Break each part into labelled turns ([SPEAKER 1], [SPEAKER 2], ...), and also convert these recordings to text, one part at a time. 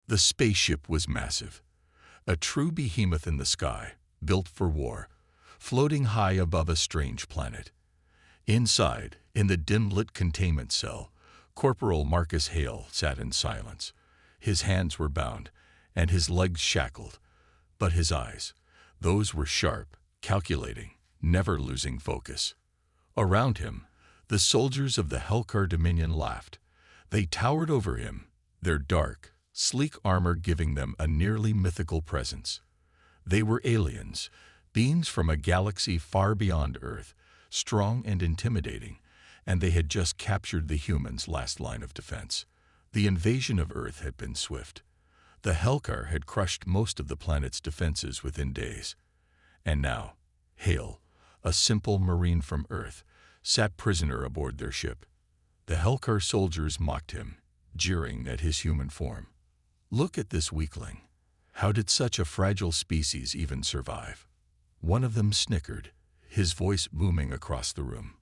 [SPEAKER 1] The spaceship was massive, a true behemoth in the sky, built for war, floating high above a strange planet. Inside, in the dim-lit containment cell, Corporal Marcus Hale sat in silence. His hands were bound, and his legs shackled, but his eyes, those were sharp, calculating, never losing focus. Around him, the soldiers of the Helkar Dominion laughed. They towered over him, their dark, sleek armor giving them a nearly mythical presence. They were aliens, beings from a galaxy far beyond Earth, strong and intimidating, and they had just captured the humans' last line of defense. The invasion of Earth had been swift. The Helkar had crushed most of the planet's defenses within days. And now, Hale, a simple Marine from Earth, sat prisoner aboard their ship. The Helkar soldiers mocked him, jeering at his human form. "Look at this weakling. How did such a fragile species even survive?" One of them snickered, his voice booming across the room.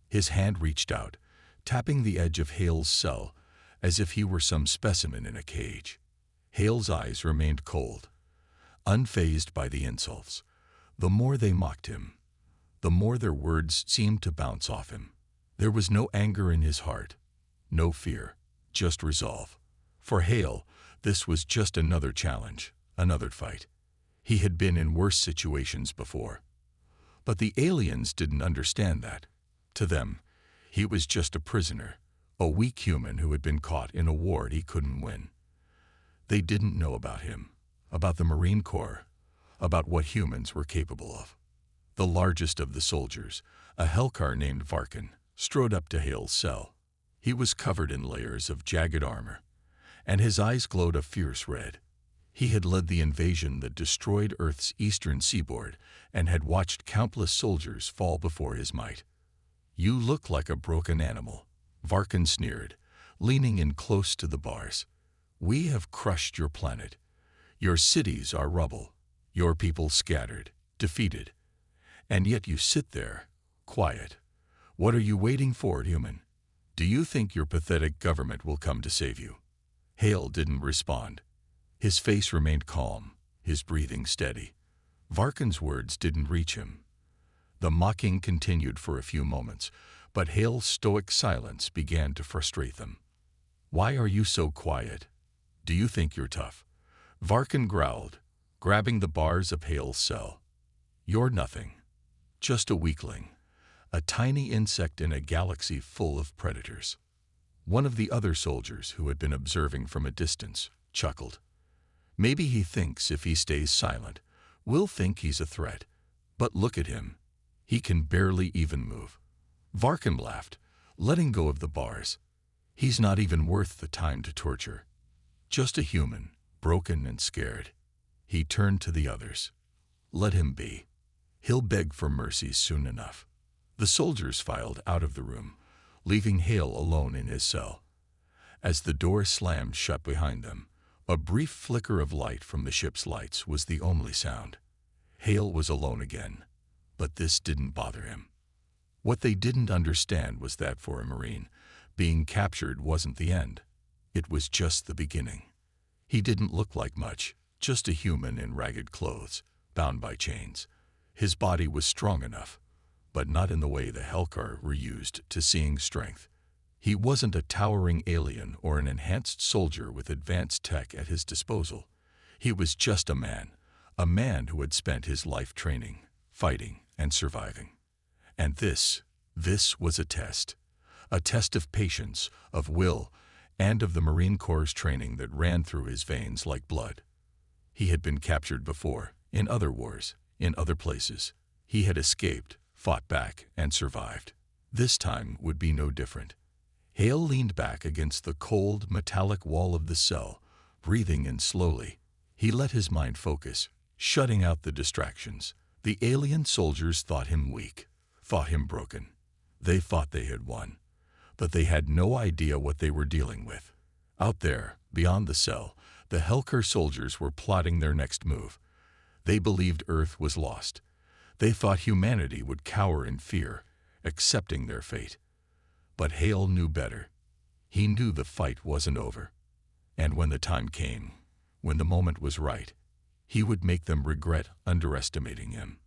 [SPEAKER 1] His hand reached out, tapping the edge of Hale's cell, as if he were some specimen in a cage. Hale's eyes remained cold, unfazed by the insults. The more they mocked him, the more their words seemed to bounce off him. There was no anger in his heart, no fear, just resolve. For Hale, this was just another challenge, another fight. He had been in worse situations before. But the aliens didn't understand that. To them, he was just a prisoner, a weak human who had been caught in a war he couldn't win. They didn't know about him, about the Marine Corps, about what humans were capable of. The largest of the soldiers, a Helkar named Varkan, strode up to Hale's cell. He was covered in layers of jagged armor, and his eyes glowed a fierce red. He had led the invasion that destroyed Earth's eastern seaboard and had watched countless soldiers fall before his might. "You look like a broken animal," Varkan sneered, leaning in close to the bars. "We have crushed your planet. Your cities are rubble, your people scattered, defeated. And yet you sit there, quiet. What are you waiting for, human? Do you think your pathetic government will come to save you?" Hale didn't respond. His face remained calm, his breathing steady. Varkan's words didn't reach him. The mocking continued for a few moments, but Hale's stoic silence began to frustrate them. "Why are you so quiet? Do you think you're tough?" Varkan growled, grabbing the bars of Hale's cell. "You're nothing. Just a weakling, a tiny insect in a galaxy full of predators." One of the other soldiers, who had been observing from a distance, chuckled. "Maybe he thinks if he stays silent, we'll think he's a threat. But look at him. He can barely even move." Varkan laughed, letting go of the bars. "He's not even worth the time to torture. Just a human, broken and scared." He turned to the others. "Let him be. He'll beg for mercy soon enough." The soldiers filed out of the room, leaving Hale alone in his cell. As the door slammed shut behind them, a brief flicker of light from the ship's lights was the only sound. Hale was alone again, but this didn't bother him. What they didn't understand was that for a Marine, being captured wasn't the end. It was just the beginning. He didn't look like much, just a human in ragged clothes, bound by chains. His body was strong enough, but not in the way the Helkar were used to seeing strength. He wasn't a towering alien or an enhanced soldier with advanced tech at his disposal. He was just a man who had spent his life training, fighting, and surviving. And this was a test of patience, of will, and of the Marine Corps' training that ran through his veins like blood. He had been captured before, in other wars, in other places. He had escaped, fought back, and survived. This time would be no different. Hale leaned back against the cold, metallic wall of the cell, breathing in slowly. He let his mind focus, shutting out the distractions. The alien soldiers thought him weak, thought him broken. They thought they had won, but they had no idea what they were dealing with. Out there, beyond the cell, the Helkar soldiers were plotting their next move. They believed Earth was lost. They thought humanity would cower in fear, accepting their fate. But Hale knew better. He knew the fight wasn't over. And when the time came, When the moment was right, he would make them regret underestimating him.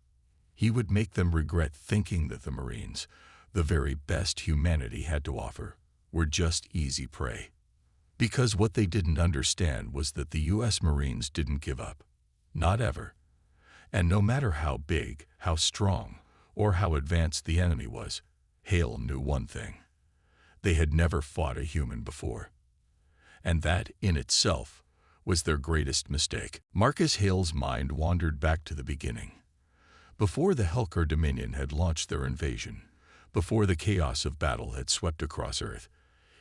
[SPEAKER 1] He would make them regret thinking that the Marines, the very best humanity had to offer, were just easy prey. Because what they didn't understand was that the U.S. Marines didn't give up. Not ever. And no matter how big, how strong, or how advanced the enemy was, Hale knew one thing. They had never fought a human before. And that, in itself, was their greatest mistake. Marcus Hale's mind wandered back to the beginning. Before the Helcar Dominion had launched their invasion, before the chaos of battle had swept across Earth,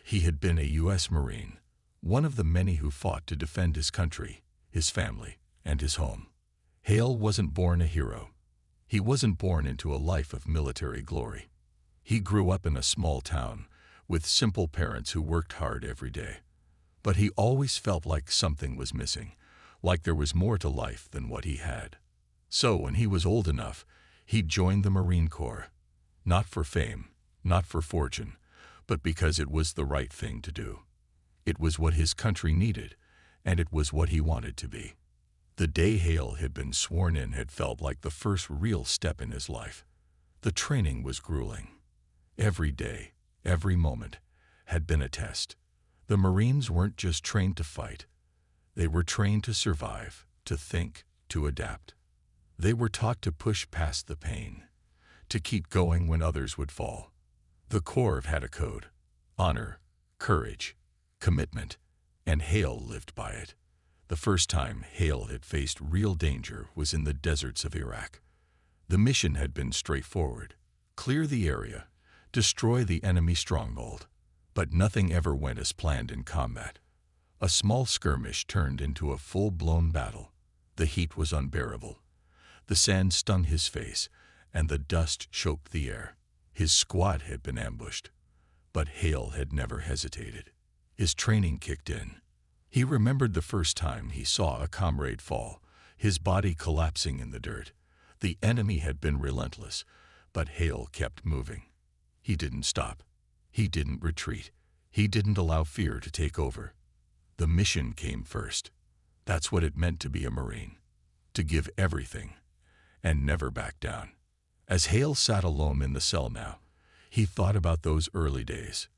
[SPEAKER 1] he had been a U.S. Marine, one of the many who fought to defend his country, his family, and his home. Hale wasn't born a hero. He wasn't born into a life of military glory. He grew up in a small town, with simple parents who worked hard every day. But he always felt like something was missing, like there was more to life than what he had. So when he was old enough, he joined the Marine Corps. Not for fame, not for fortune, but because it was the right thing to do. It was what his country needed, and it was what he wanted to be. The day Hale had been sworn in had felt like the first real step in his life. The training was grueling. Every day, every moment, had been a test. The Marines weren't just trained to fight. They were trained to survive, to think, to adapt. They were taught to push past the pain, to keep going when others would fall. The Corps had a code: honor, courage, commitment, and Hale lived by it. The first time Hale had faced real danger was in the deserts of Iraq. The mission had been straightforward: clear the area, destroy the enemy stronghold. But nothing ever went as planned in combat. A small skirmish turned into a full-blown battle. The heat was unbearable. The sand stung his face, and the dust choked the air. His squad had been ambushed. But Hale had never hesitated. His training kicked in. He remembered the first time he saw a comrade fall, his body collapsing in the dirt. The enemy had been relentless, but Hale kept moving. He didn't stop. He didn't retreat. He didn't allow fear to take over. The mission came first. That's what it meant to be a Marine. To give everything, and never back down. As Hale sat alone in the cell now, he thought about those early days.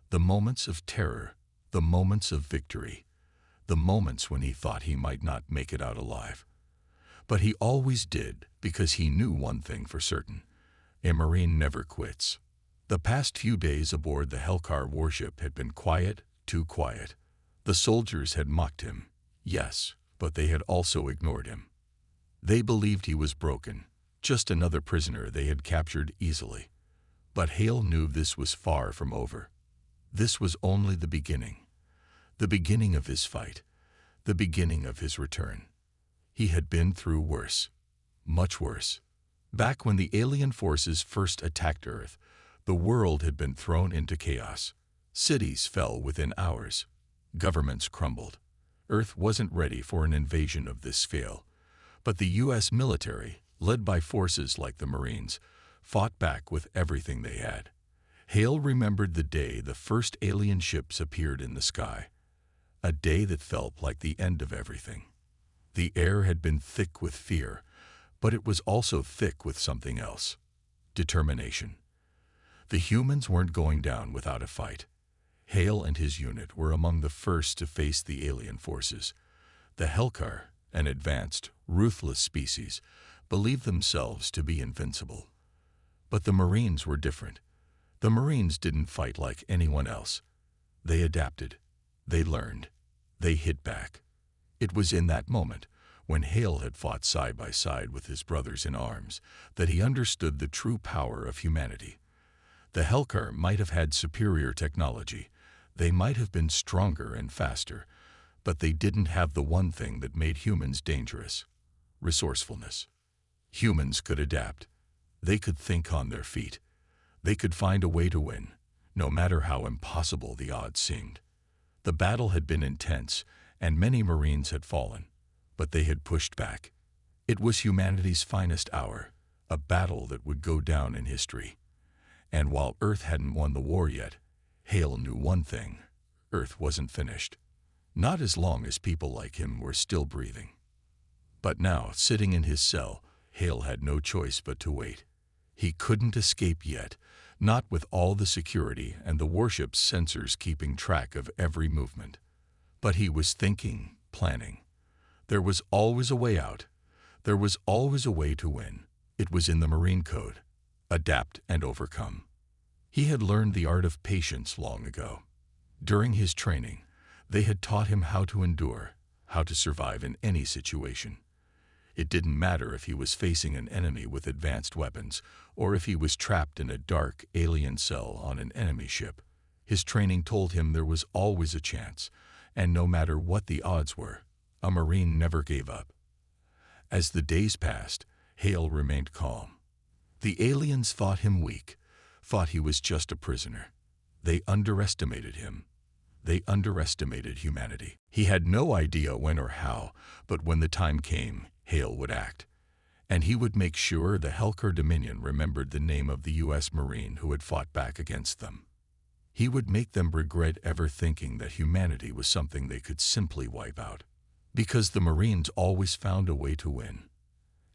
[SPEAKER 1] The moments of terror, the moments of victory, the moments when he thought he might not make it out alive. But he always did, because he knew one thing for certain: a Marine never quits. The past few days aboard the Helcar warship had been quiet, too quiet. The soldiers had mocked him, yes, but they had also ignored him. They believed he was broken, just another prisoner they had captured easily. But Hale knew this was far from over. This was only the beginning of his fight, the beginning of his return. He had been through worse, much worse. Back when the alien forces first attacked Earth, the world had been thrown into chaos. Cities fell within hours. Governments crumbled. Earth wasn't ready for an invasion of this scale. But the U.S. military, led by forces like the Marines, fought back with everything they had. Hale remembered the day the first alien ships appeared in the sky. A day that felt like the end of everything. The air had been thick with fear, but it was also thick with something else: determination. The humans weren't going down without a fight. Hale and his unit were among the first to face the alien forces. The Helcar, an advanced, ruthless species, believed themselves to be invincible. But the Marines were different. The Marines didn't fight like anyone else. They adapted. They learned. They hit back. It was in that moment, when Hale had fought side by side with his brothers in arms, that he understood the true power of humanity. The Helcar might have had superior technology. They might have been stronger and faster, but they didn't have the one thing that made humans dangerous: resourcefulness. Humans could adapt. They could think on their feet. They could find a way to win, no matter how impossible the odds seemed. The battle had been intense, and many Marines had fallen, but they had pushed back. It was humanity's finest hour, a battle that would go down in history. And while Earth hadn't won the war yet, Hale knew one thing: Earth wasn't finished. Not as long as people like him were still breathing. But now, sitting in his cell, Hale had no choice but to wait. He couldn't escape yet, not with all the security and the warship's sensors keeping track of every movement. But he was thinking, planning. There was always a way out. There was always a way to win. It was in the Marine Code. Adapt and overcome. He had learned the art of patience long ago. During his training, they had taught him how to endure, how to survive in any situation. It didn't matter if he was facing an enemy with advanced weapons or if he was trapped in a dark, alien cell on an enemy ship. His training told him there was always a chance, and no matter what the odds were, a Marine never gave up. As the days passed, Hale remained calm. The aliens thought him weak, thought he was just a prisoner. They underestimated him. They underestimated humanity. He had no idea when or how, but when the time came, Hale would act. And he would make sure the Helcar Dominion remembered the name of the U.S. Marine who had fought back against them. He would make them regret ever thinking that humanity was something they could simply wipe out. Because the Marines always found a way to win.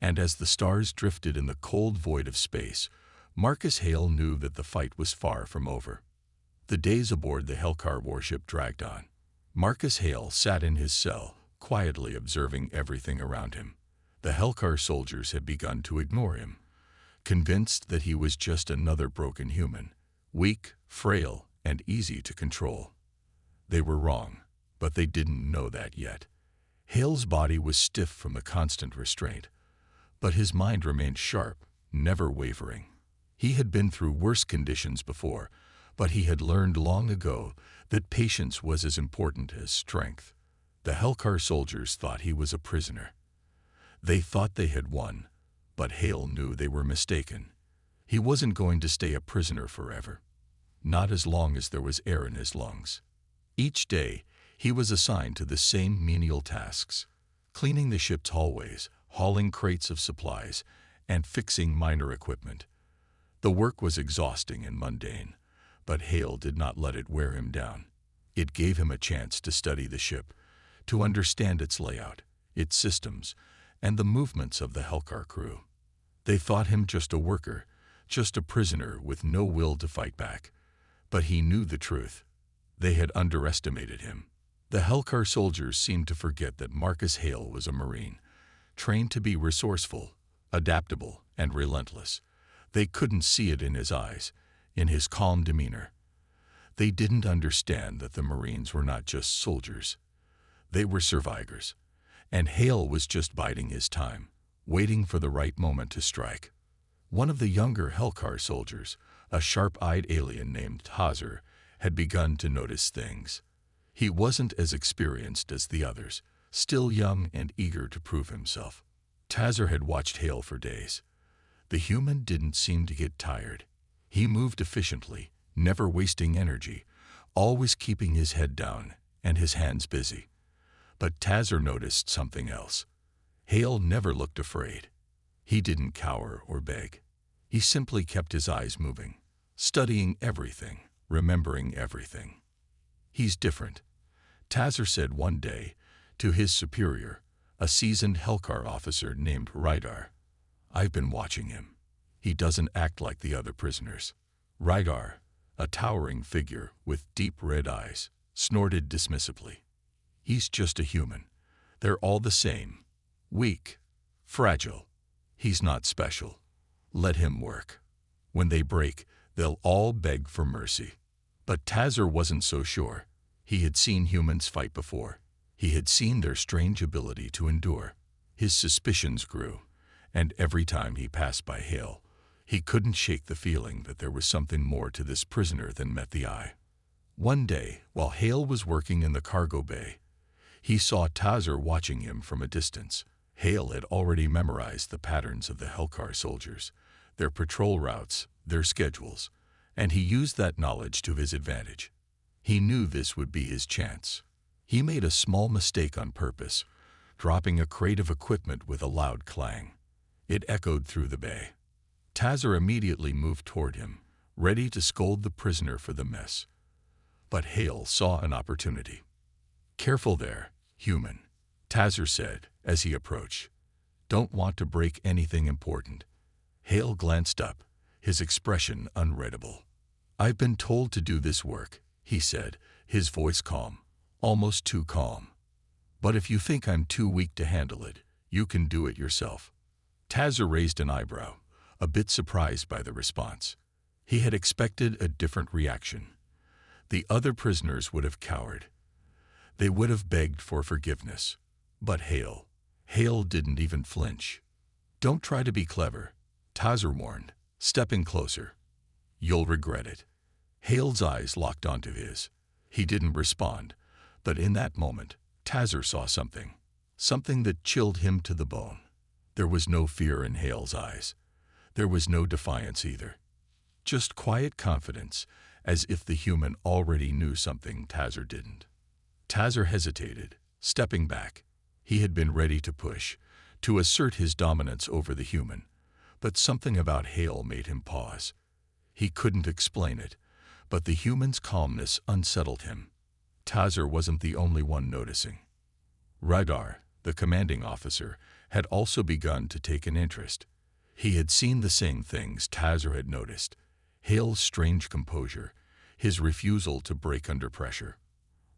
[SPEAKER 1] And as the stars drifted in the cold void of space, Marcus Hale knew that the fight was far from over. The days aboard the Helcar warship dragged on. Marcus Hale sat in his cell, quietly observing everything around him. The Helcar soldiers had begun to ignore him, convinced that he was just another broken human, weak, frail, and easy to control. They were wrong, but they didn't know that yet. Hale's body was stiff from the constant restraint, but his mind remained sharp, never wavering. He had been through worse conditions before, but he had learned long ago that patience was as important as strength. The Helcar soldiers thought he was a prisoner. They thought they had won, but Hale knew they were mistaken. He wasn't going to stay a prisoner forever, not as long as there was air in his lungs. Each day, he was assigned to the same menial tasks, cleaning the ship's hallways, hauling crates of supplies, and fixing minor equipment. The work was exhausting and mundane, but Hale did not let it wear him down. It gave him a chance to study the ship, to understand its layout, its systems, and the movements of the Helcar crew. They thought him just a worker, just a prisoner with no will to fight back. But he knew the truth. They had underestimated him. The Helcar soldiers seemed to forget that Marcus Hale was a Marine, trained to be resourceful, adaptable, and relentless. They couldn't see it in his eyes, in his calm demeanor. They didn't understand that the Marines were not just soldiers. They were survivors, and Hale was just biding his time, waiting for the right moment to strike. One of the younger Helcar soldiers, a sharp-eyed alien named Tazer, had begun to notice things. He wasn't as experienced as the others, still young and eager to prove himself. Tazer had watched Hale for days. The human didn't seem to get tired. He moved efficiently, never wasting energy, always keeping his head down and his hands busy. But Tazer noticed something else. Hale never looked afraid. He didn't cower or beg. He simply kept his eyes moving, studying everything, remembering everything. "He's different," Tazer said one day to his superior, a seasoned Helcar officer named Rydar. "I've been watching him. He doesn't act like the other prisoners." Rydar, a towering figure with deep red eyes, snorted dismissively. "He's just a human. They're all the same. Weak, fragile. He's not special. Let him work. When they break, they'll all beg for mercy." But Tazer wasn't so sure. He had seen humans fight before. He had seen their strange ability to endure. His suspicions grew, and every time he passed by Hale, he couldn't shake the feeling that there was something more to this prisoner than met the eye. One day, while Hale was working in the cargo bay, he saw Tazer watching him from a distance. Hale had already memorized the patterns of the Helcar soldiers, their patrol routes, their schedules, and he used that knowledge to his advantage. He knew this would be his chance. He made a small mistake on purpose, dropping a crate of equipment with a loud clang. It echoed through the bay. Tazer immediately moved toward him, ready to scold the prisoner for the mess. But Hale saw an opportunity. "Careful there, human," Tazzer said as he approached. "Don't want to break anything important." Hale glanced up, his expression unreadable. "I've been told to do this work," he said, his voice calm, almost too calm. "But if you think I'm too weak to handle it, you can do it yourself." Tazzer raised an eyebrow, a bit surprised by the response. He had expected a different reaction. The other prisoners would have cowered. They would have begged for forgiveness. But Hale didn't even flinch. "Don't try to be clever," Tazzer warned, stepping closer. "You'll regret it." Hale's eyes locked onto his. He didn't respond, but in that moment, Tazzer saw something that chilled him to the bone. There was no fear in Hale's eyes. There was no defiance either. Just quiet confidence, as if the human already knew something Tazzer didn't. Tazzer hesitated, stepping back. He had been ready to push, to assert his dominance over the human, but something about Hale made him pause. He couldn't explain it, but the human's calmness unsettled him. Tazzer wasn't the only one noticing. Radar, the commanding officer, had also begun to take an interest. He had seen the same things Tazzer had noticed: Hale's strange composure, his refusal to break under pressure.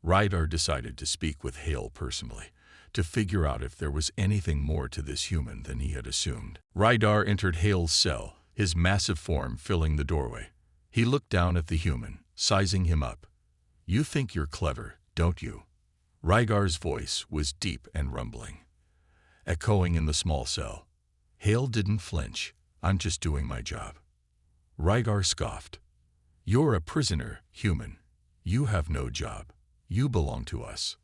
[SPEAKER 1] Radar decided to speak with Hale personally, to figure out if there was anything more to this human than he had assumed. Radar entered Hale's cell, his massive form filling the doorway. He looked down at the human, sizing him up. "You think you're clever, don't you?" Radar's voice was deep and rumbling, echoing in the small cell. Hale didn't flinch. "I'm just doing my job." Radar scoffed. "You're a prisoner, human. You have no job. You belong to us."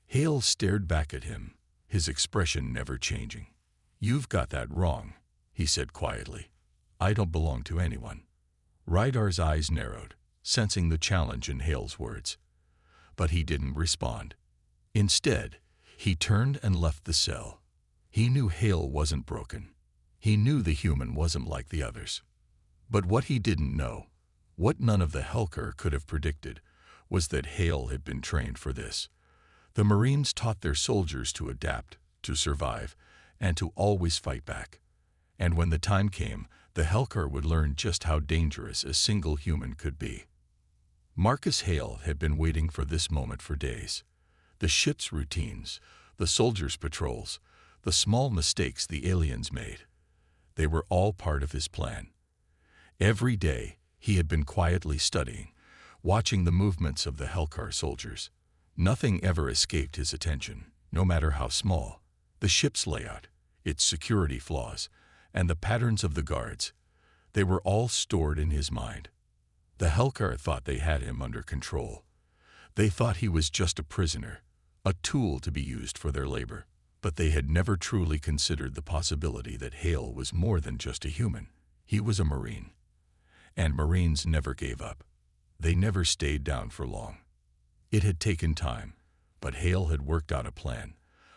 [SPEAKER 1] Hale stared back at him, his expression never changing. "You've got that wrong," he said quietly. "I don't belong to anyone." Radar's eyes narrowed, sensing the challenge in Hale's words. But he didn't respond. Instead, he turned and left the cell. He knew Hale wasn't broken. He knew the human wasn't like the others. But what he didn't know, what none of the Helker could have predicted, was that Hale had been trained for this. The Marines taught their soldiers to adapt, to survive, and to always fight back. And when the time came, the Helker would learn just how dangerous a single human could be. Marcus Hale had been waiting for this moment for days. The ship's routines, the soldiers' patrols, the small mistakes the aliens made, they were all part of his plan. Every day, he had been quietly studying, watching the movements of the Helkar soldiers. Nothing ever escaped his attention, no matter how small. The ship's layout, its security flaws, and the patterns of the guards, they were all stored in his mind. The Helkar thought they had him under control. They thought he was just a prisoner, a tool to be used for their labor. But they had never truly considered the possibility that Hale was more than just a human. He was a Marine. And Marines never gave up. They never stayed down for long. It had taken time, but Hale had worked out a plan,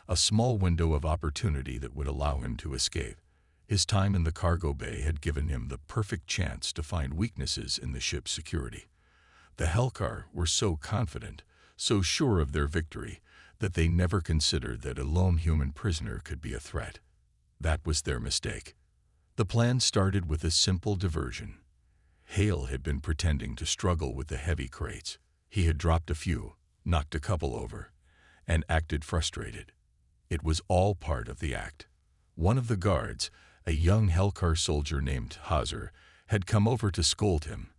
[SPEAKER 1] a small window of opportunity that would allow him to escape. His time in the cargo bay had given him the perfect chance to find weaknesses in the ship's security. The Helkar were so confident, so sure of their victory, that they never considered that a lone human prisoner could be a threat. That was their mistake. The plan started with a simple diversion. Hale had been pretending to struggle with the heavy crates. He had dropped a few, knocked a couple over, and acted frustrated. It was all part of the act. One of the guards, a young Helkar soldier named Hazar, had come over to scold him.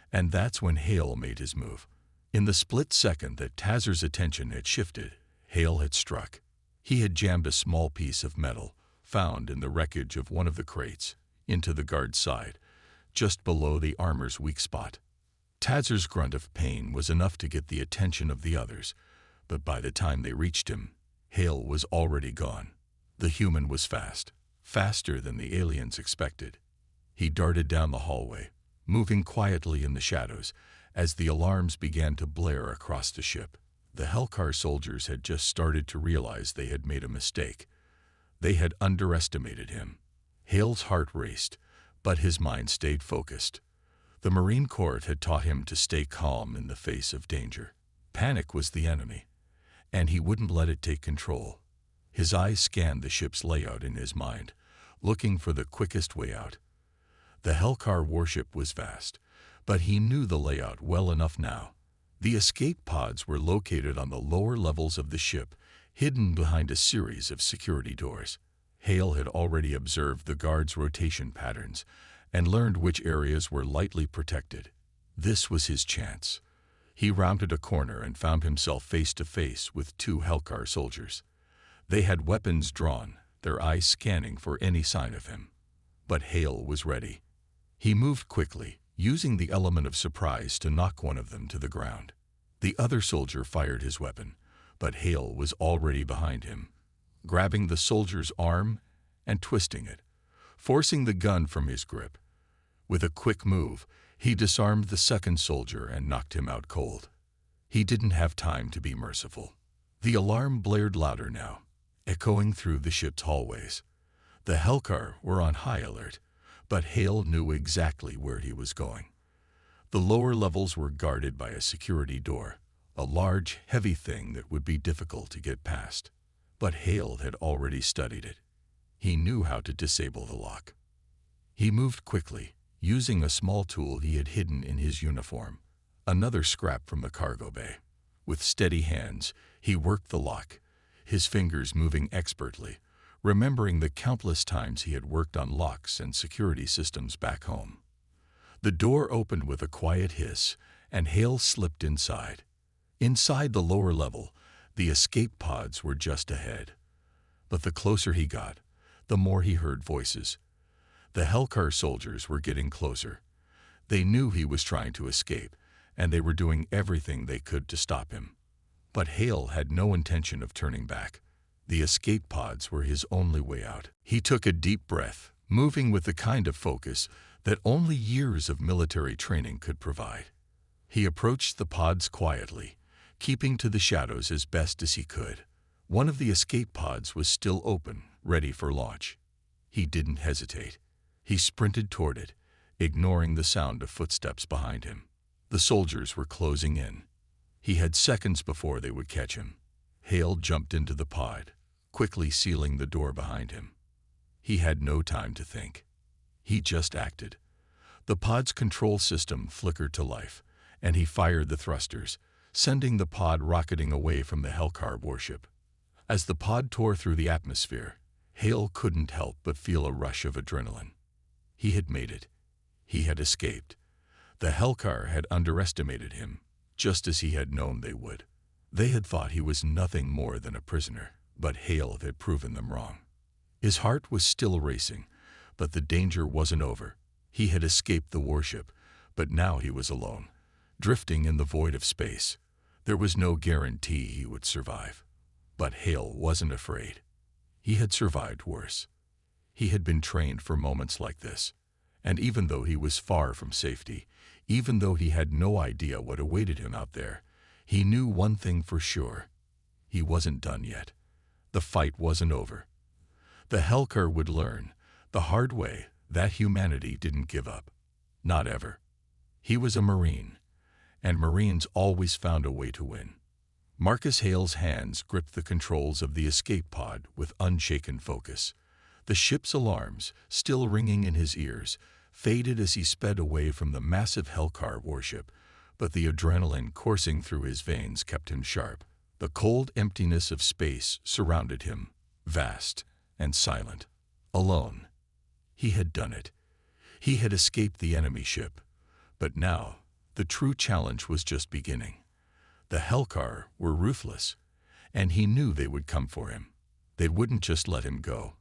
[SPEAKER 1] And that's when Hale made his move. In the split second that Tazer's attention had shifted, Hale had struck. He had jammed a small piece of metal, found in the wreckage of one of the crates, into the guard's side, just below the armor's weak spot. Tazer's grunt of pain was enough to get the attention of the others, but by the time they reached him, Hale was already gone. The human was fast, faster than the aliens expected. He darted down the hallway, moving quietly in the shadows, as the alarms began to blare across the ship. The Helkar soldiers had just started to realize they had made a mistake. They had underestimated him. Hale's heart raced, but his mind stayed focused. The Marine Corps had taught him to stay calm in the face of danger. Panic was the enemy, and he wouldn't let it take control. His eyes scanned the ship's layout in his mind, looking for the quickest way out. The Hellcar warship was vast, but he knew the layout well enough now. The escape pods were located on the lower levels of the ship, hidden behind a series of security doors. Hale had already observed the guards' rotation patterns and learned which areas were lightly protected. This was his chance. He rounded a corner and found himself face to face with two Hellcar soldiers. They had weapons drawn, their eyes scanning for any sign of him. But Hale was ready. He moved quickly, using the element of surprise to knock one of them to the ground. The other soldier fired his weapon, but Hale was already behind him, grabbing the soldier's arm and twisting it, forcing the gun from his grip. With a quick move, he disarmed the second soldier and knocked him out cold. He didn't have time to be merciful. The alarm blared louder now, echoing through the ship's hallways. The Hellcar were on high alert, but Hale knew exactly where he was going. The lower levels were guarded by a security door, a large, heavy thing that would be difficult to get past. But Hale had already studied it. He knew how to disable the lock. He moved quickly, using a small tool he had hidden in his uniform, another scrap from the cargo bay. With steady hands, he worked the lock, his fingers moving expertly, remembering the countless times he had worked on locks and security systems back home. The door opened with a quiet hiss, and Hale slipped inside. Inside the lower level, the escape pods were just ahead. But the closer he got, the more he heard voices. The Hellcar soldiers were getting closer. They knew he was trying to escape, and they were doing everything they could to stop him. But Hale had no intention of turning back. The escape pods were his only way out. He took a deep breath, moving with the kind of focus that only years of military training could provide. He approached the pods quietly, keeping to the shadows as best as he could. One of the escape pods was still open, ready for launch. He didn't hesitate. He sprinted toward it, ignoring the sound of footsteps behind him. The soldiers were closing in. He had seconds before they would catch him. Hale jumped into the pod, quickly sealing the door behind him. He had no time to think. He just acted. The pod's control system flickered to life, and he fired the thrusters, sending the pod rocketing away from the Hellcar warship. As the pod tore through the atmosphere, Hale couldn't help but feel a rush of adrenaline. He had made it. He had escaped. The Hellcar had underestimated him, just as he had known they would. They had thought he was nothing more than a prisoner, but Hale had proven them wrong. His heart was still racing, but the danger wasn't over. He had escaped the warship, but now he was alone, drifting in the void of space. There was no guarantee he would survive. But Hale wasn't afraid. He had survived worse. He had been trained for moments like this, and even though he was far from safety, even though he had no idea what awaited him out there, he knew one thing for sure. He wasn't done yet. The fight wasn't over. The Hellcar would learn, the hard way, that humanity didn't give up. Not ever. He was a Marine, and Marines always found a way to win. Marcus Hale's hands gripped the controls of the escape pod with unshaken focus. The ship's alarms, still ringing in his ears, faded as he sped away from the massive Hellcar warship, but the adrenaline coursing through his veins kept him sharp. The cold emptiness of space surrounded him, vast and silent, alone. He had done it. He had escaped the enemy ship. But now, the true challenge was just beginning. The Hellcar were ruthless, and he knew they would come for him. They wouldn't just let him go.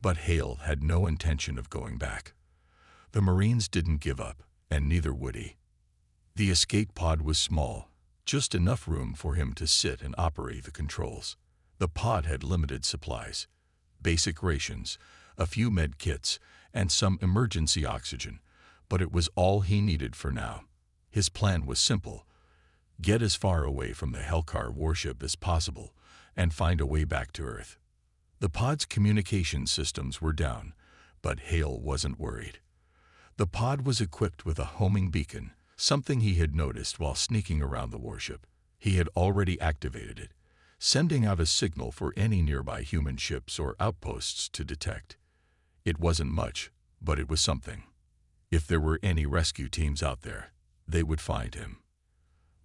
[SPEAKER 1] But Hale had no intention of going back. The Marines didn't give up, and neither would he. The escape pod was small, just enough room for him to sit and operate the controls. The pod had limited supplies, basic rations, a few med kits, and some emergency oxygen, but it was all he needed for now. His plan was simple: get as far away from the Hellcar warship as possible and find a way back to Earth. The pod's communication systems were down, but Hale wasn't worried. The pod was equipped with a homing beacon, something he had noticed while sneaking around the warship. He had already activated it, sending out a signal for any nearby human ships or outposts to detect. It wasn't much, but it was something. If there were any rescue teams out there, they would find him.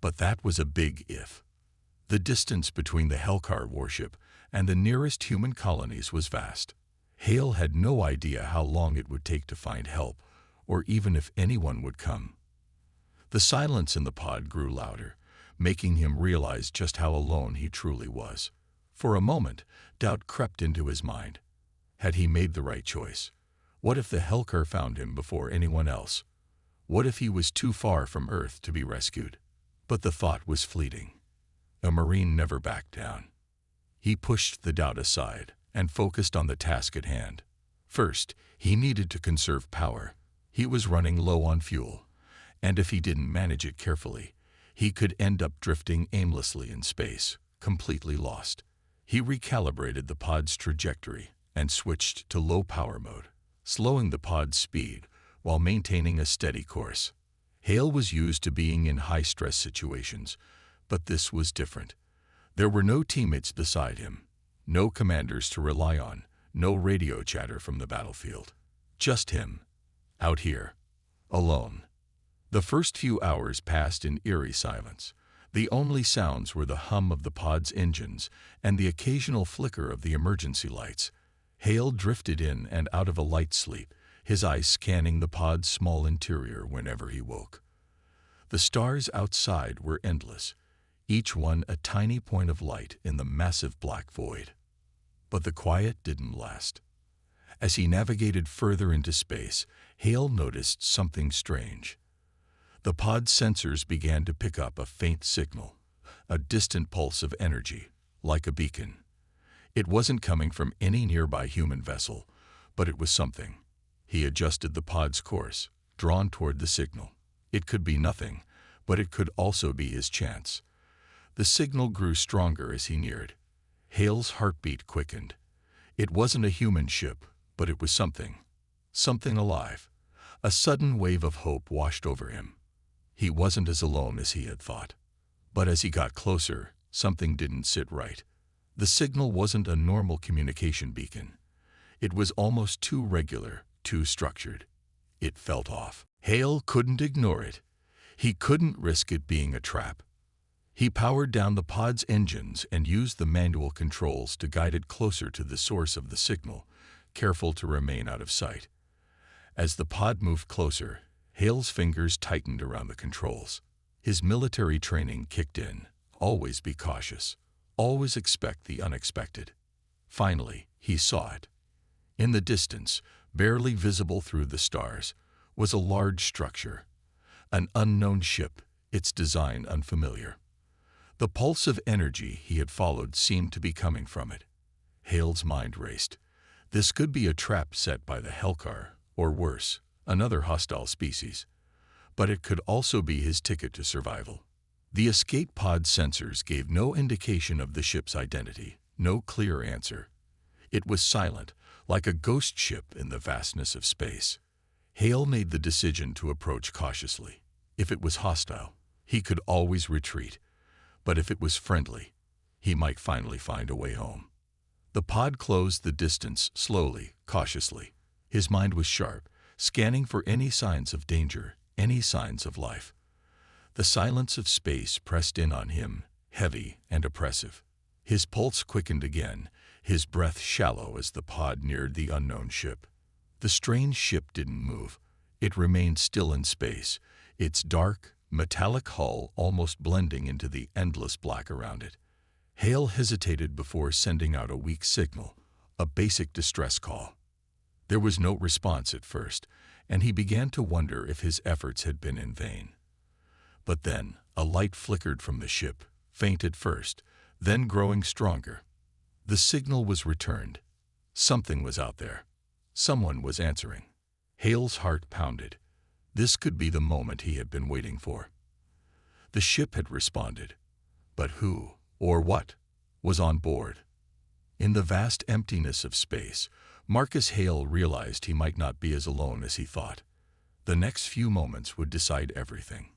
[SPEAKER 1] But that was a big if. The distance between the Hellcar warship and the nearest human colonies was vast. Hale had no idea how long it would take to find help, or even if anyone would come. The silence in the pod grew louder, making him realize just how alone he truly was. For a moment, doubt crept into his mind. Had he made the right choice? What if the Hellcar found him before anyone else? What if he was too far from Earth to be rescued? But the thought was fleeting. A Marine never backed down. He pushed the doubt aside and focused on the task at hand. First, he needed to conserve power. He was running low on fuel, and if he didn't manage it carefully, he could end up drifting aimlessly in space, completely lost. He recalibrated the pod's trajectory and switched to low power mode, slowing the pod's speed while maintaining a steady course. Hale was used to being in high-stress situations, but this was different. There were no teammates beside him, no commanders to rely on, no radio chatter from the battlefield. Just him, out here, alone. The first few hours passed in eerie silence. The only sounds were the hum of the pod's engines and the occasional flicker of the emergency lights. Hale drifted in and out of a light sleep, his eyes scanning the pod's small interior whenever he woke. The stars outside were endless, each one a tiny point of light in the massive black void. But the quiet didn't last. As he navigated further into space, Hale noticed something strange. The pod's sensors began to pick up a faint signal, a distant pulse of energy, like a beacon. It wasn't coming from any nearby human vessel, but it was something. He adjusted the pod's course, drawn toward the signal. It could be nothing, but it could also be his chance. The signal grew stronger as he neared. Hale's heartbeat quickened. It wasn't a human ship, but it was something alive. A sudden wave of hope washed over him. He wasn't as alone as he had thought. But as he got closer, something didn't sit right. The signal wasn't a normal communication beacon. It was almost too regular, too structured. It felt off. Hale couldn't ignore it. He couldn't risk it being a trap. He powered down the pod's engines and used the manual controls to guide it closer to the source of the signal, careful to remain out of sight. As the pod moved closer, Hale's fingers tightened around the controls. His military training kicked in. Always be cautious. Always expect the unexpected. Finally, he saw it. In the distance, barely visible through the stars, was a large structure. An unknown ship, its design unfamiliar. The pulse of energy he had followed seemed to be coming from it. Hale's mind raced. This could be a trap set by the Hellcar, or worse, another hostile species. But it could also be his ticket to survival. The escape pod sensors gave no indication of the ship's identity, no clear answer. It was silent, like a ghost ship in the vastness of space. Hale made the decision to approach cautiously. If it was hostile, he could always retreat. But if it was friendly, he might finally find a way home. The pod closed the distance slowly, cautiously. His mind was sharp, scanning for any signs of danger, any signs of life. The silence of space pressed in on him, heavy and oppressive. His pulse quickened again, his breath shallow as the pod neared the unknown ship. The strange ship didn't move. It remained still in space, its dark, metallic hull almost blending into the endless black around it. Hale hesitated before sending out a weak signal, a basic distress call. There was no response at first, and he began to wonder if his efforts had been in vain. But then, a light flickered from the ship, faint at first, then growing stronger. The signal was returned. Something was out there. Someone was answering. Hale's heart pounded. This could be the moment he had been waiting for. The ship had responded. But who, or what, was on board? In the vast emptiness of space, Marcus Hale realized he might not be as alone as he thought. The next few moments would decide everything.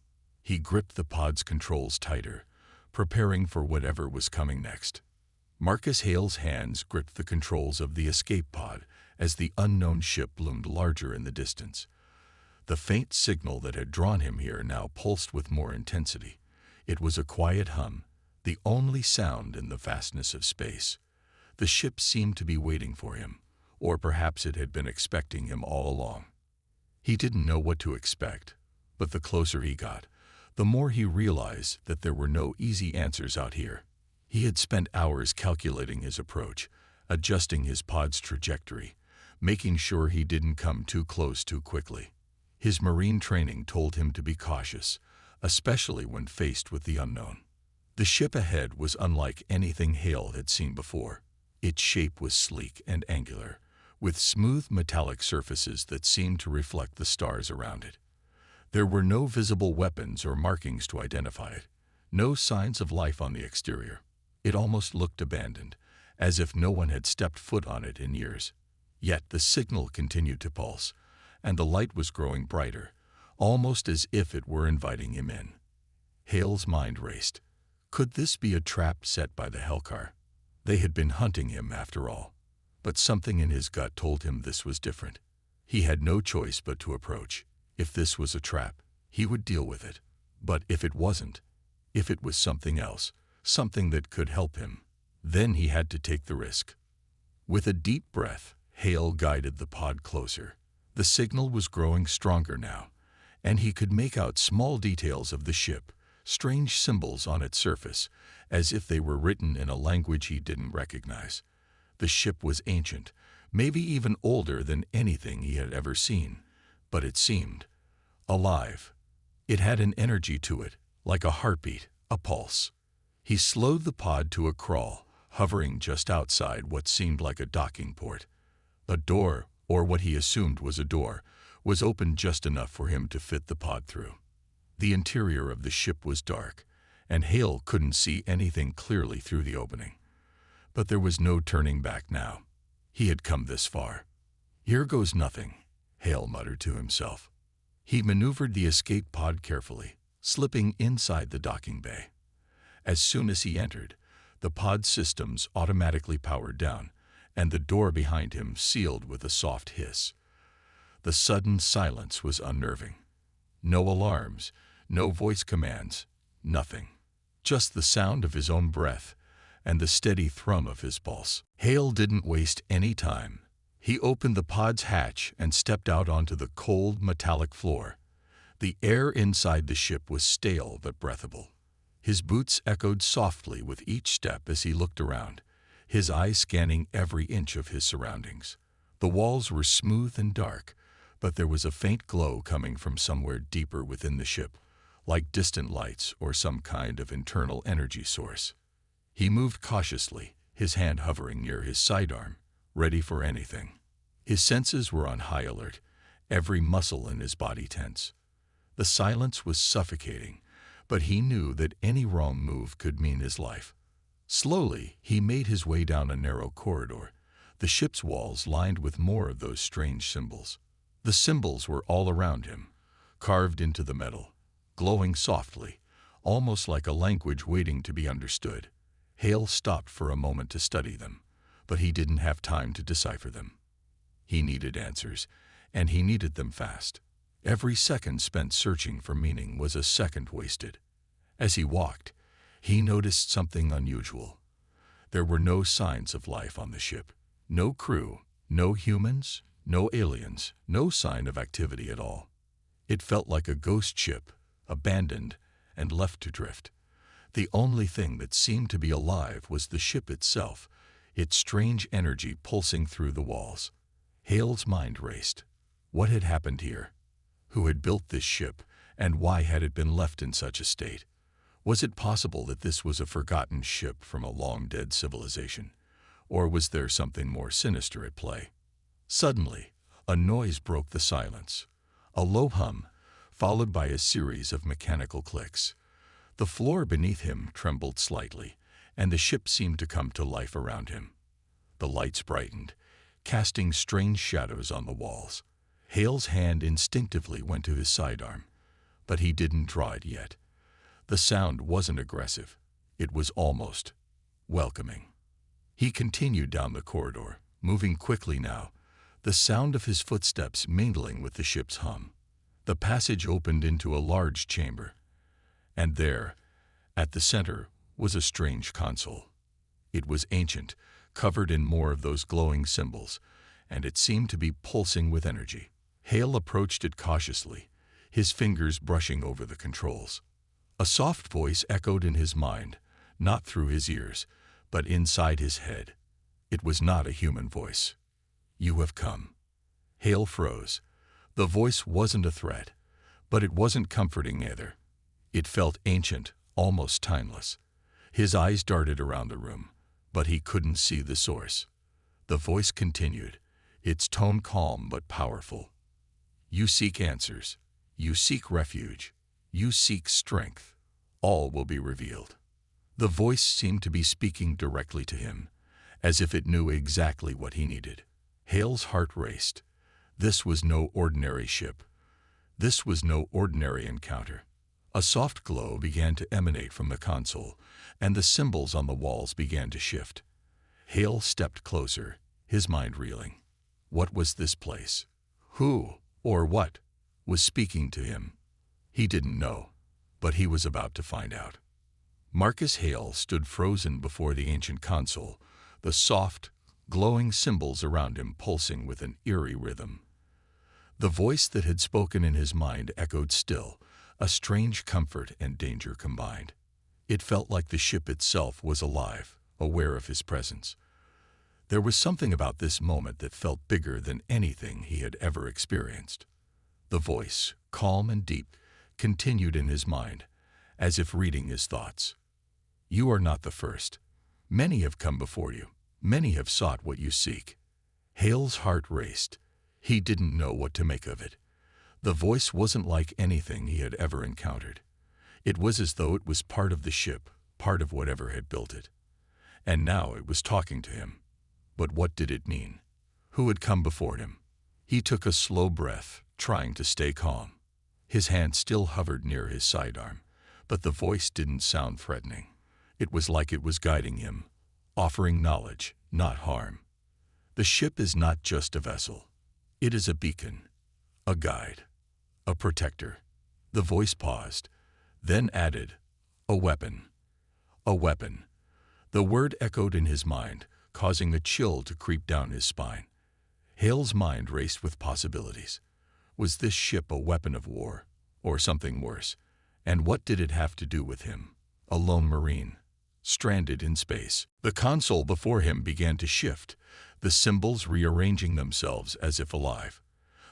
[SPEAKER 1] He gripped the pod's controls tighter, preparing for whatever was coming next. Marcus Hale's hands gripped the controls of the escape pod as the unknown ship loomed larger in the distance. The faint signal that had drawn him here now pulsed with more intensity. It was a quiet hum, the only sound in the vastness of space. The ship seemed to be waiting for him, or perhaps it had been expecting him all along. He didn't know what to expect, but the closer he got, the more he realized that there were no easy answers out here. He had spent hours calculating his approach, adjusting his pod's trajectory, making sure he didn't come too close too quickly. His marine training told him to be cautious, especially when faced with the unknown. The ship ahead was unlike anything Hale had seen before. Its shape was sleek and angular, with smooth metallic surfaces that seemed to reflect the stars around it. There were no visible weapons or markings to identify it, no signs of life on the exterior. It almost looked abandoned, as if no one had stepped foot on it in years. Yet the signal continued to pulse, and the light was growing brighter, almost as if it were inviting him in. Hale's mind raced. Could this be a trap set by the Hellcar? They had been hunting him after all. But something in his gut told him this was different. He had no choice but to approach. If this was a trap, he would deal with it. But if it wasn't, if it was something else, something that could help him, then he had to take the risk. With a deep breath, Hale guided the pod closer. The signal was growing stronger now, and he could make out small details of the ship, strange symbols on its surface, as if they were written in a language he didn't recognize. The ship was ancient, maybe even older than anything he had ever seen, but it seemed alive. It had an energy to it, like a heartbeat, a pulse. He slowed the pod to a crawl, hovering just outside what seemed like a docking port. A door, or what he assumed was a door, was open just enough for him to fit the pod through. The interior of the ship was dark, and Hale couldn't see anything clearly through the opening. But there was no turning back now. He had come this far. Here goes nothing, Hale muttered to himself. He maneuvered the escape pod carefully, slipping inside the docking bay. As soon as he entered, the pod's systems automatically powered down, and the door behind him sealed with a soft hiss. The sudden silence was unnerving. No alarms, no voice commands, nothing. Just the sound of his own breath and the steady thrum of his pulse. Hale didn't waste any time. He opened the pod's hatch and stepped out onto the cold, metallic floor. The air inside the ship was stale but breathable. His boots echoed softly with each step as he looked around, his eyes scanning every inch of his surroundings. The walls were smooth and dark, but there was a faint glow coming from somewhere deeper within the ship, like distant lights or some kind of internal energy source. He moved cautiously, his hand hovering near his sidearm, ready for anything. His senses were on high alert, every muscle in his body tense. The silence was suffocating, but he knew that any wrong move could mean his life. Slowly, he made his way down a narrow corridor, the ship's walls lined with more of those strange symbols. The symbols were all around him, carved into the metal, glowing softly, almost like a language waiting to be understood. Hale stopped for a moment to study them, but he didn't have time to decipher them. He needed answers, and he needed them fast. Every second spent searching for meaning was a second wasted. As he walked, he noticed something unusual. There were no signs of life on the ship. No crew, no humans, no aliens, no sign of activity at all. It felt like a ghost ship, abandoned and left to drift. The only thing that seemed to be alive was the ship itself, its strange energy pulsing through the walls. Hale's mind raced. What had happened here? Who had built this ship, and why had it been left in such a state? Was it possible that this was a forgotten ship from a long-dead civilization? Or was there something more sinister at play? Suddenly, a noise broke the silence. A low hum, followed by a series of mechanical clicks. The floor beneath him trembled slightly, and the ship seemed to come to life around him. The lights brightened, casting strange shadows on the walls. Hale's hand instinctively went to his sidearm, but he didn't draw it yet. The sound wasn't aggressive. It was almost welcoming. He continued down the corridor, moving quickly now, the sound of his footsteps mingling with the ship's hum. The passage opened into a large chamber, and there, at the center, was a strange console. It was ancient, covered in more of those glowing symbols, and it seemed to be pulsing with energy. Hale approached it cautiously, his fingers brushing over the controls. A soft voice echoed in his mind, not through his ears, but inside his head. It was not a human voice. "You have come." Hale froze. The voice wasn't a threat, but it wasn't comforting either. It felt ancient, almost timeless. His eyes darted around the room, but he couldn't see the source. The voice continued, its tone calm but powerful. "You seek answers. You seek refuge. You seek strength. All will be revealed." The voice seemed to be speaking directly to him, as if it knew exactly what he needed. Hale's heart raced. This was no ordinary ship. This was no ordinary encounter. A soft glow began to emanate from the console, and the symbols on the walls began to shift. Hale stepped closer, his mind reeling. What was this place? Who, or what, was speaking to him? He didn't know, but he was about to find out. Marcus Hale stood frozen before the ancient console, the soft, glowing symbols around him pulsing with an eerie rhythm. The voice that had spoken in his mind echoed still, a strange comfort and danger combined. It felt like the ship itself was alive, aware of his presence. There was something about this moment that felt bigger than anything he had ever experienced. The voice, calm and deep, continued in his mind, as if reading his thoughts. "You are not the first. Many have come before you. Many have sought what you seek." Hale's heart raced. He didn't know what to make of it. The voice wasn't like anything he had ever encountered. It was as though it was part of the ship, part of whatever had built it. And now it was talking to him. But what did it mean? Who had come before him? He took a slow breath, trying to stay calm. His hand still hovered near his sidearm, but the voice didn't sound threatening. It was like it was guiding him, offering knowledge, not harm. The ship is not just a vessel. It is a beacon, a guide, a protector. The voice paused, then added, "A weapon. A weapon." The word echoed in his mind, causing a chill to creep down his spine. Hale's mind raced with possibilities. Was this ship a weapon of war, or something worse? And what did it have to do with him, a lone Marine, stranded in space? The console before him began to shift, the symbols rearranging themselves as if alive.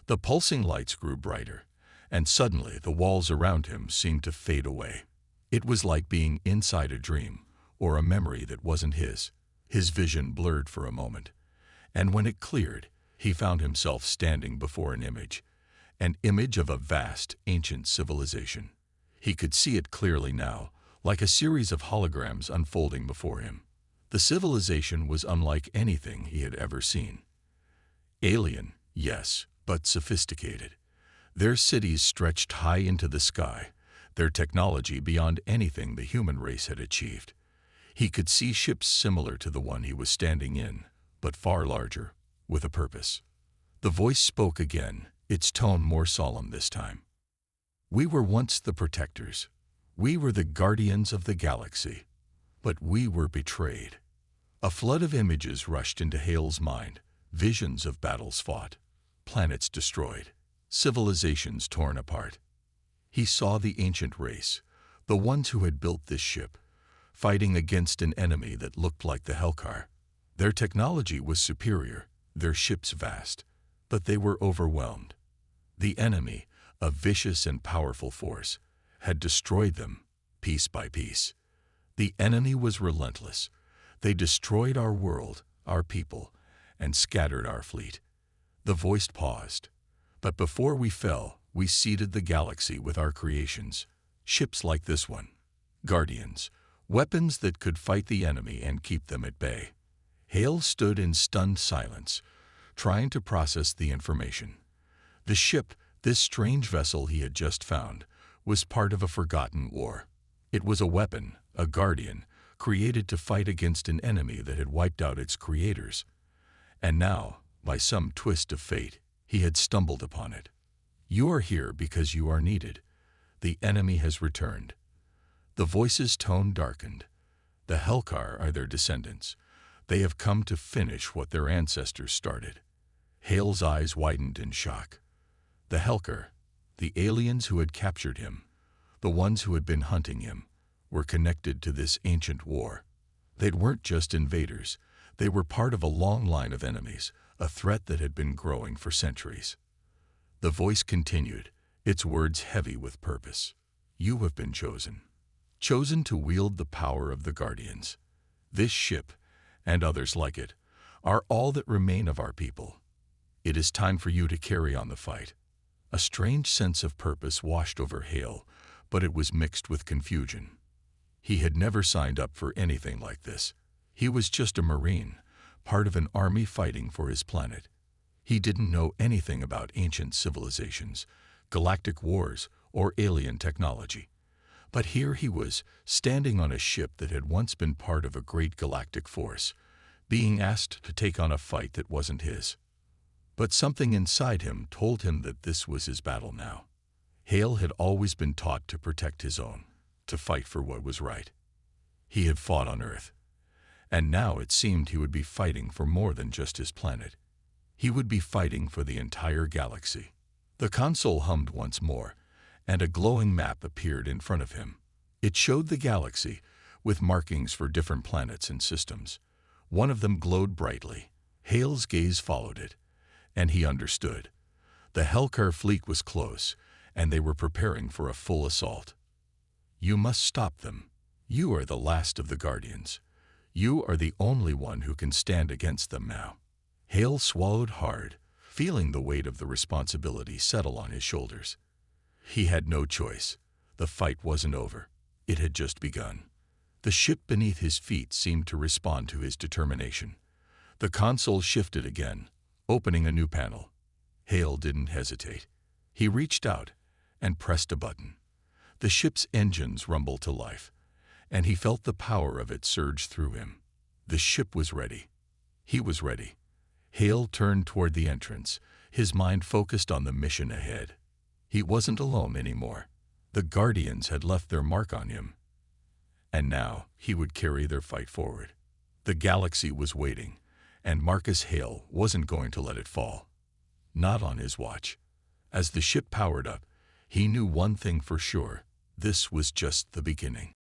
[SPEAKER 1] The pulsing lights grew brighter, and suddenly the walls around him seemed to fade away. It was like being inside a dream, or a memory that wasn't his. His vision blurred for a moment, and when it cleared, he found himself standing before an image of a vast, ancient civilization. He could see it clearly now, like a series of holograms unfolding before him. The civilization was unlike anything he had ever seen. Alien, yes, but sophisticated. Their cities stretched high into the sky, their technology beyond anything the human race had achieved. He could see ships similar to the one he was standing in, but far larger, with a purpose. The voice spoke again, its tone more solemn this time. "We were once the protectors. We were the guardians of the galaxy. But we were betrayed." A flood of images rushed into Hale's mind, visions of battles fought, planets destroyed, civilizations torn apart. He saw the ancient race, the ones who had built this ship, fighting against an enemy that looked like the Hellcar. Their technology was superior, their ships vast, but they were overwhelmed. The enemy, a vicious and powerful force, had destroyed them, piece by piece. The enemy was relentless. They destroyed our world, our people, and scattered our fleet. The voice paused. "But before we fell, we seeded the galaxy with our creations. Ships like this one. Guardians. Weapons that could fight the enemy and keep them at bay." Hale stood in stunned silence, trying to process the information. The ship, this strange vessel he had just found, was part of a forgotten war. It was a weapon, a guardian, created to fight against an enemy that had wiped out its creators. And now, by some twist of fate, he had stumbled upon it. You are here because you are needed. The enemy has returned. The voice's tone darkened. The Hellcar are their descendants. They have come to finish what their ancestors started. Hale's eyes widened in shock. The Hellcar, the aliens who had captured him, the ones who had been hunting him, were connected to this ancient war. They weren't just invaders. They were part of a long line of enemies, a threat that had been growing for centuries. The voice continued, its words heavy with purpose. You have been chosen. Chosen to wield the power of the Guardians. This ship, and others like it, are all that remain of our people. It is time for you to carry on the fight. A strange sense of purpose washed over Hale, but it was mixed with confusion. He had never signed up for anything like this. He was just a Marine, part of an army fighting for his planet. He didn't know anything about ancient civilizations, galactic wars, or alien technology. But here he was, standing on a ship that had once been part of a great galactic force, being asked to take on a fight that wasn't his. But something inside him told him that this was his battle now. Hale had always been taught to protect his own, to fight for what was right. He had fought on Earth, and now it seemed he would be fighting for more than just his planet. He would be fighting for the entire galaxy. The console hummed once more, and a glowing map appeared in front of him. It showed the galaxy, with markings for different planets and systems. One of them glowed brightly. Hale's gaze followed it, and he understood. The Hellcar fleet was close, and they were preparing for a full assault. You must stop them. You are the last of the Guardians. You are the only one who can stand against them now. Hale swallowed hard, feeling the weight of the responsibility settle on his shoulders. He had no choice. The fight wasn't over. It had just begun. The ship beneath his feet seemed to respond to his determination. The console shifted again, opening a new panel. Hale didn't hesitate. He reached out and pressed a button. The ship's engines rumbled to life, and he felt the power of it surge through him. The ship was ready. He was ready. Hale turned toward the entrance, his mind focused on the mission ahead. He wasn't alone anymore. The Guardians had left their mark on him, and now he would carry their fight forward. The galaxy was waiting, and Marcus Hale wasn't going to let it fall. Not on his watch. As the ship powered up, he knew one thing for sure: this was just the beginning.